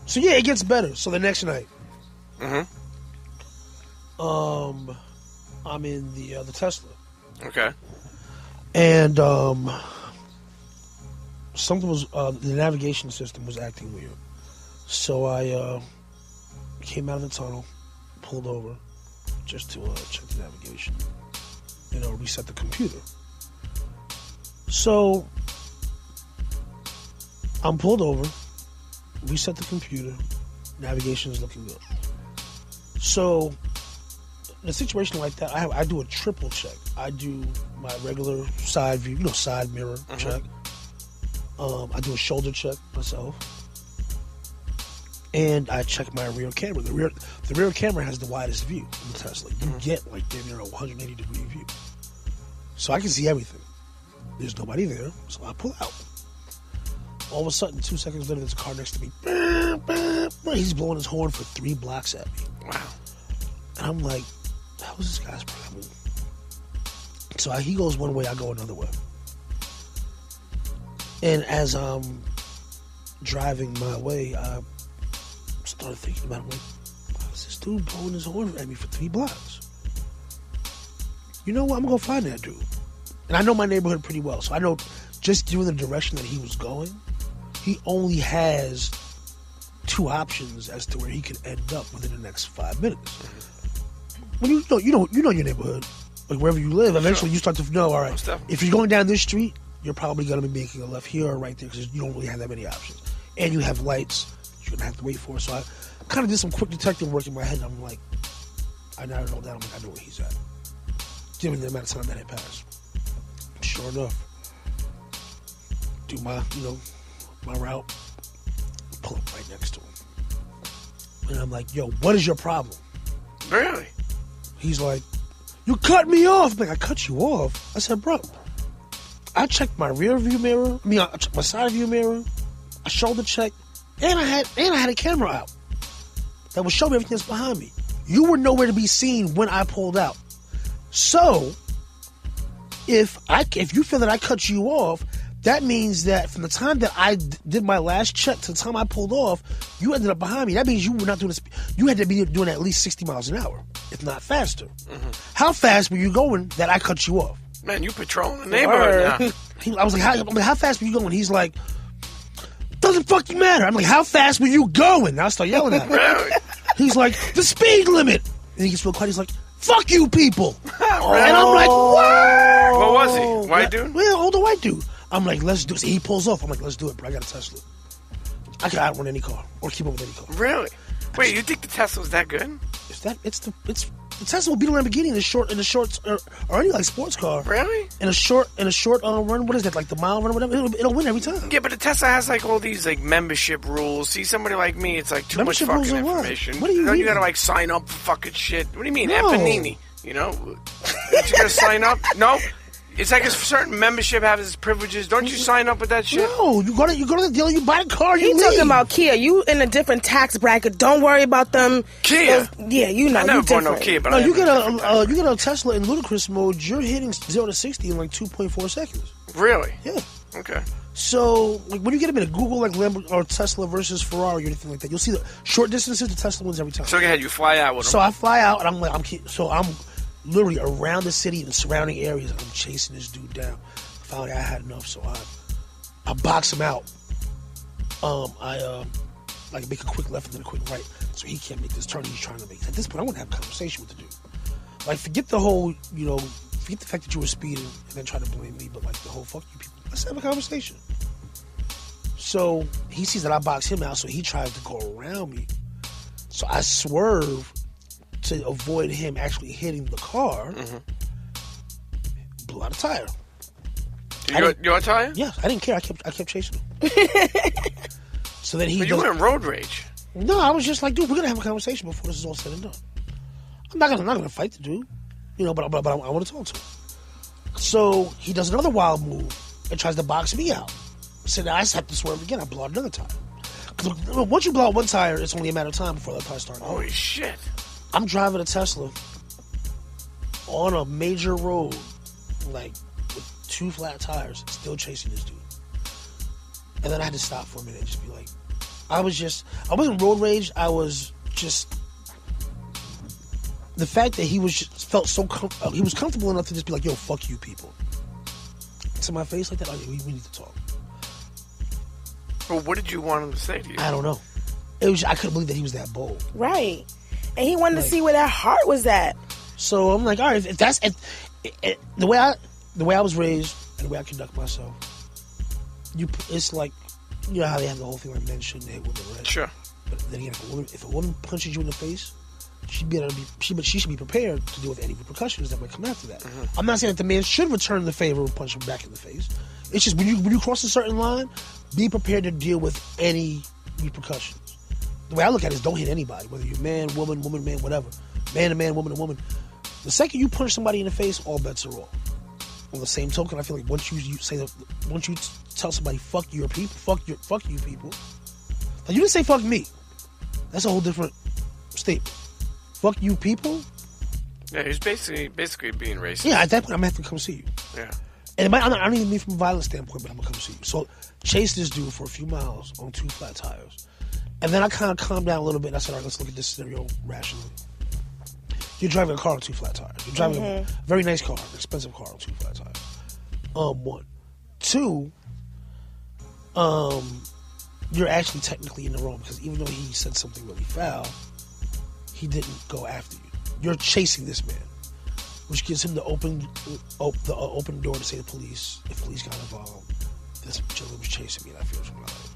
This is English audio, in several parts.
So yeah, it gets better. So the next night, I'm in the Tesla. Okay. And something was the navigation system was acting weird. So I came out of the tunnel, pulled over, just to check the navigation, reset the computer. So I'm pulled over, reset the computer, navigation is looking good. So in a situation like that, I do a triple check. I do my regular side view, side mirror check. I do a shoulder check myself. And I check my rear camera. The rear camera has the widest view in the Tesla. You get like a 180 degree view. So I can see everything. There's nobody there, so I pull out. All of a sudden, 2 seconds later, there's a car next to me. He's blowing his horn for 3 blocks at me. Wow. And I'm like, how is this guy's problem? So he goes one way, I go another way. And as I'm driving my way, I started thinking about it. Like, why is this dude blowing his horn at me for 3 blocks? You know what? I'm going to find that dude. And I know my neighborhood pretty well. So I know just given the direction that he was going, he only has 2 options as to where he could end up within the next 5 minutes. When you know your neighborhood, like wherever you live, eventually you start to know, all right, if you're going down this street, you're probably going to be making a left here or right there because you don't really have that many options. And you have lights you're going to have to wait for. So I kind of did some quick detective work in my head, and I'm like, I narrowed it all down. I'm like, I know where he's at. Given the amount of time that had passed. Sure enough, do my route, pull up right next to him. And I'm like, yo, what is your problem? Really? He's like, you cut me off. I'm like, I cut you off? I said, bro, I checked my rear view mirror. I checked my side view mirror. I shoulder checked, and I had a camera out that would show me everything that's behind me. You were nowhere to be seen when I pulled out. So, if you feel that I cut you off, that means that from the time that I did my last check to the time I pulled off, you ended up behind me. That means you were not doing this. You had to be doing at least 60 miles an hour, if not faster. How fast were you going that I cut you off? Man, you patrolling the neighborhood now. I was like, how fast were you going? He's like, doesn't fucking matter. I'm like, how fast were you going? Now I start yelling at him. Really? He's like, the speed limit. And he gets real quiet. He's like, fuck you people. Really? And I'm like, what? What was he? White dude? Well, older white dude. I'm like, let's do it. So he pulls off. I'm like, let's do it, bro. I got a Tesla. I can outrun any car or keep up with any car. Really? Wait, you think the Tesla's that good? The Tesla will beat a Lamborghini in the shorts or any like sports car. Really? In a short run. What is that? Like the mile run or whatever. It'll win every time. Yeah, but the Tesla has like all these like membership rules. See, somebody like me, it's like too much fucking information. What do you mean? You gotta like sign up for fucking shit. What do you mean, No. Empanini? You know, you gotta sign up. No. It's like a certain membership has its privileges. Don't you sign up with that shit? No, you go to the dealer, you buy the car, you leave. talking about Kia. You in a different tax bracket. Don't worry about them. Kia? Yeah, you know. I never bought no Kia, but No, you get a Tesla in ludicrous mode. You're hitting 0 to 60 in like 2.4 seconds. Really? Yeah. Okay. So, like, when you get them in a Google, like Lamborghini or Tesla versus Ferrari or anything like that, you'll see the short distances. The Tesla wins every time. So go ahead, you fly out with them. So I fly out, and I'm literally around the city and surrounding areas. I'm chasing this dude down. Finally, I had enough, so I box him out. I make a quick left and then a quick right, so he can't make this turn he's trying to make. At this point, I want to have a conversation with the dude. Like, forget the whole, forget the fact that you were speeding and then try to blame me, but like the whole fuck you people. Let's have a conversation. So he sees that I box him out, so he tries to go around me. So I swerve to avoid him actually hitting the car. Blew out a tire. You want a tire? Yeah, I didn't care. I kept chasing him. So then But you were in road rage. No, I was just like, dude, we're gonna have a conversation before this is all said and done. I'm not gonna fight the dude, but I want to talk to him. So he does another wild move and tries to box me out. So now I just have to swerve again. I blow out another tire. Because once you blow out one tire, it's only a matter of time before that tire starts. Holy shit! I'm driving a Tesla on a major road, like with 2 flat tires, still chasing this dude. And then I had to stop for a minute and just be like, I wasn't road rage. I was just the fact that he felt so he was comfortable enough to just be like, "Yo, fuck you, people," to my face like that. Oh, yeah, we need to talk. Well, what did you want him to say to you? I don't know. I couldn't believe that he was that bold. Right, and he wanted to see where that heart was at. So I'm like, all right, if that's the way I was raised and the way I conduct myself, it's like, you know how they have the whole thing like men shouldn't hit women, right? Sure. But then again, if a woman punches you in the face, she should be prepared to deal with any repercussions that might come after that. I'm not saying that the man should return the favor and punch him back in the face. It's just when you cross a certain line, be prepared to deal with any repercussions. The way I look at it is don't hit anybody, whether you're man, woman, man, whatever. Man to man, woman to woman. The second you punch somebody in the face, all bets are off. On the same token, I feel like once you tell somebody fuck your people, fuck you people. Now, you didn't say fuck me. That's a whole different statement. Fuck you people. Yeah, he's basically being racist. Yeah, at that point, I'm gonna have to come see you. Yeah. And I don't even mean from a violent standpoint, but I'm gonna come see you. So chase this dude for a few miles on 2 flat tires, and then I kind of calmed down a little bit. And I said, all right, let's look at this scenario rationally. You're driving a car on 2 flat tires. You're driving a very nice car, an expensive car on 2 flat tires. 1. 2, you're actually technically in the wrong because even though he said something really foul, he didn't go after you. You're chasing this man, which gives him the open door to say to police, if police got involved, this gentleman was chasing me and I feared for my life.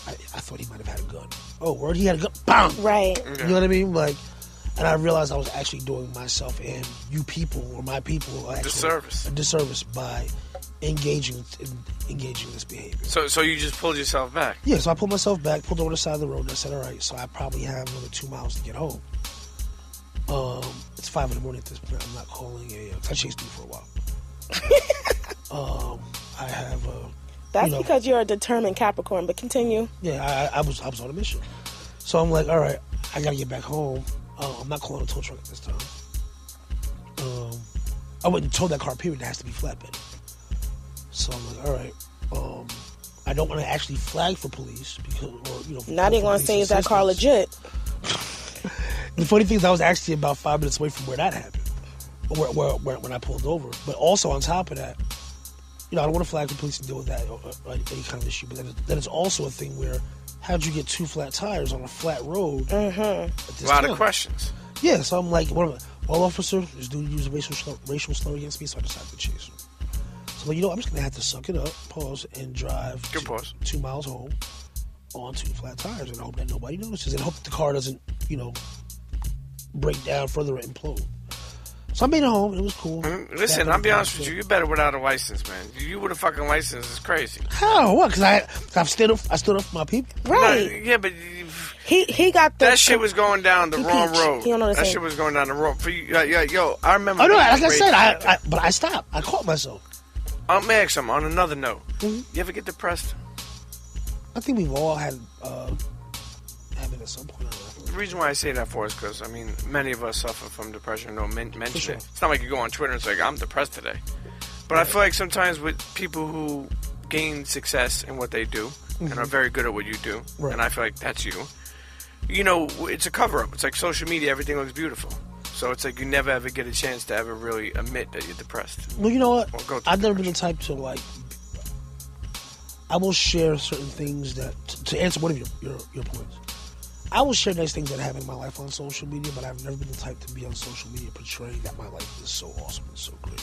I thought he might have had a gun. Oh, word, he had a gun. Bam! Right. You know what I mean? Like, and I realized I was actually doing myself and you people or my people a disservice by engaging in this behavior. So you just pulled yourself back? Yeah, so I pulled myself back, pulled over the side of the road, and I said, all right, so I probably have another 2 miles to get home. It's 5 a.m. at this point. I'm not calling because I chased you for a while. I have That's because you're a determined Capricorn, but continue. Yeah, I was on a mission. So I'm like, all right, I gotta get back home. I'm not calling a tow truck at this time. I wouldn't tow that car, period. It has to be flatbed. So I'm like, all right, I don't want to actually flag for police because, not even going to say is that car legit. The funny thing is I was actually about 5 minutes away from where that happened, where when I pulled over. But also on top of that, I don't want to flag the police and deal with that or any kind of issue. But then it's also a thing where how'd you get 2 flat tires on a flat road? A lot of questions. Yeah, so I'm like, well, officer, this dude used a racial slur against me, so I decided to chase him. So I'm like, I'm just going to have to suck it up, pause, and drive 2 miles home on 2 flat tires and hope that nobody notices and hope that the car doesn't, break down further or implode. So I made it home. It was cool. Listen, I'll be honest with you. You better without a license, man. You with a fucking license is crazy. How? What? Because I stood up for my people. Right. No, yeah, but he got that shit was going down the wrong road. He don't know that shit was going down the wrong. For you, yo, I remember. Oh no, like I said, but I stopped. I caught myself. I'll ask something. On another note, you ever get depressed? I think we've all had it at some point in our life. The reason why I say that for is because, many of us suffer from depression. No, mention sure. it. It's not like you go on Twitter and say, I'm depressed today. But I feel like sometimes with people who gain success in what they do and are very good at what you do, and I feel like that's you, it's a cover-up. It's like social media. Everything looks beautiful. So it's like you never ever get a chance to ever really admit that you're depressed. Well, you know what? I've never been the type to I will share certain things that to answer one of your points. I will share nice things that happen in my life on social media, but I've never been the type to be on social media portraying that my life is so awesome and so great.